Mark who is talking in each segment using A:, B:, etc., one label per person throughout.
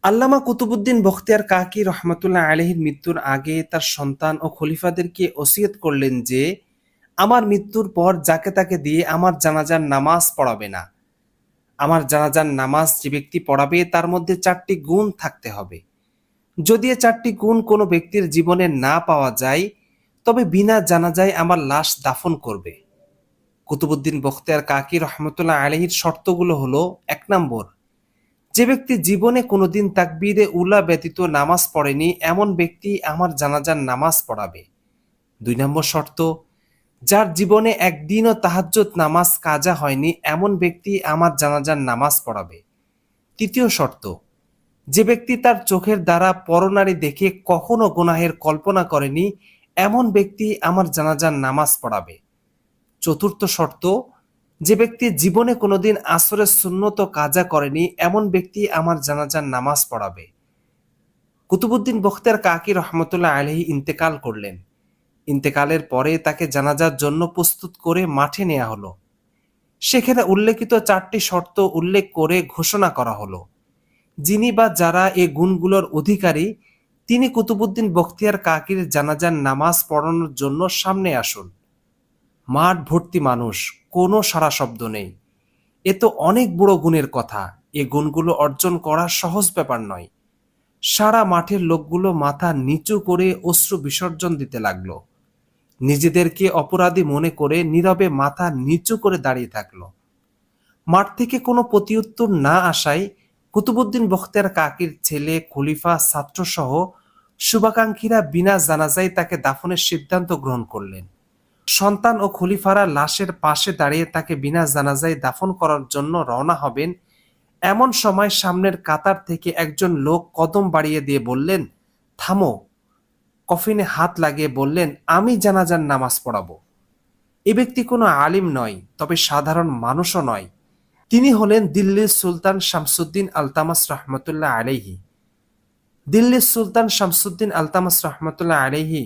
A: আল্লামা কুতুবুদ্দিন বখতিয়ার কাকি রহমতুল্লাহ আলাইহির মৃত্যুর আগে তার সন্তান ও খলিফাদেরকে ওসিয়ত করলেন যে আমার মৃত্যুর পর যাকে তাকে দিয়ে আমার জানাজার নামাজ পড়াবে না। আমার জানাজার নামাজ যে ব্যক্তি পড়াবে তার মধ্যে 4টি গুণ থাকতে হবে। যদি এ 4টি গুণ কোনো ব্যক্তির জীবনে না পাওয়া যায়, তবে বিনা জানাজায় আমার লাশ দাফন করবে। কুতুবুদ্দিন বখতিয়ার কাকি রহমতুল্লাহ আলাইহির শর্তগুলো হলো: 1 নম্বর, যে ব্যক্তি জীবনে কোনোদিন তাকবীরে উলা ব্যতীত নামাজ পড়েনি এমন ব্যক্তি আমার জানাজার নামাজ পড়াবে। 2 নম্বর শর্ত, যার জীবনে একদিনও তাহাজ্জুদ নামাজ কাজা হয়নি এমন ব্যক্তি আমার জানাজার নামাজ পড়াবে। 3য় শর্ত, যে ব্যক্তি তার চোখের দ্বারা পরনারী দেখে কখনো গুনাহের কল্পনা করেনি এমন ব্যক্তি আমার জানাজার নামাজ পড়াবে। 4র্থ শর্ত, যে ব্যক্তি জীবনে কোনোদিন আসরের সুন্নত কাজা করেনি এমন ব্যক্তি আমার জানাজার নামাজ পড়াবে। কুতুবুদ্দিন বখতিয়ার কাকি রহমতুল্লাহ আলাইহি ইন্তেকাল করলেন। ইন্তেকালের পরে তাকে জানাজার জন্য প্রস্তুত করে মাঠে নেওয়া হলো। সেখানে উল্লেখিত 4টি শর্ত উল্লেখ করে ঘোষণা করা হলো, যিনি বা যারা এ গুণগুলোর অধিকারী তিনি কুতুবুদ্দিন বখতিয়ার কাকির জানাজার নামাজ পড়ানোর জন্য সামনে আসুন। মাঠ ভর্তি মানুষ, কোনো সাড়া শব্দ নেই। এ তো অনেক বড় গুণের কথা। এ গুণগুলো অর্জন করা সহজ ব্যাপার নয়। সারা মাঠের লোকগুলো মাথা নিচু করে অশ্রু বিসর্জন দিতে লাগলো। নিজেদেরকে অপরাধী মনে করে নীরবে মাথা নিচু করে দাঁড়িয়ে থাকলো। মাঠ থেকে কোনো প্রতিউত্তর না আসায় কুতুবুদ্দিন বখতিয়ার কাকির ছেলে, খলিফা, ছাত্রসহ শুভাকাঙ্ক্ষীরা বিনা জানাজায় তাকে দাফনের সিদ্ধান্ত গ্রহণ করলেন। সন্তান ও খলিফারা লাশের পাশে দাঁড়িয়ে তাকে বিনা জানাজায় দাফন করার জন্য রওনা হবেন। এমন সময় সামনের কাতার থেকে একজন লোক কদম বাড়িয়ে দিয়ে বললেন, থামো। কফিনে হাত লাগিয়ে বললেন, আমি জানাজার নামাজ পড়াবো। এ ব্যক্তি কোনো আলিম নয়, তবে সাধারণ মানুষও নয়। তিনি হলেন দিল্লির সুলতান শামসুদ্দিন আলতামাস রহমতুল্লাহ আলাইহি। দিল্লির সুলতান শামসুদ্দিন আলতামাস রহমতুল্লাহ আলাইহি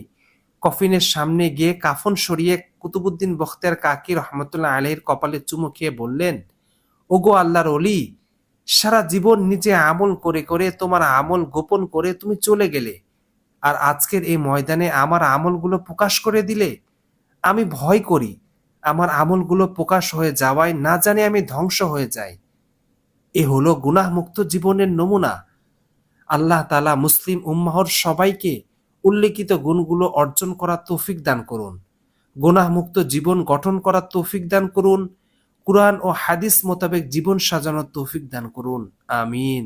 A: কফিনের সামনে গিয়ে কাফন সরিয়ে কুতুবুদ্দিন বখতিয়ার কাকি রহমতুল্লাহ আলাইহির কপালে চুমু খেয়ে বললেন, ওগো আল্লাহর অলি, সারা জীবন নিজে আমল করে করে তোমার আমল গোপন করে তুমি চলে গেলে, আর আজকের এই ময়দানে আমার আমলগুলো প্রকাশ করে দিলে। আমি ভয় করি আমার আমলগুলো প্রকাশ হয়ে যাওয়ায় না জানি আমি ধ্বংস হয়ে যাই। এ হলো গুনাহমুক্ত জীবনের নমুনা। আল্লাহ তাআলা মুসলিম উম্মাহর সবাইকে উল্লেখিত গুণগুলো অর্জন করার তৌফিক দান করুন। গুনাহমুক্ত জীবন গঠন করার তৌফিক দান করুন। কুরআন ও হাদিস মোতাবেক জীবন সাজানোর তৌফিক দান করুন। আমিন।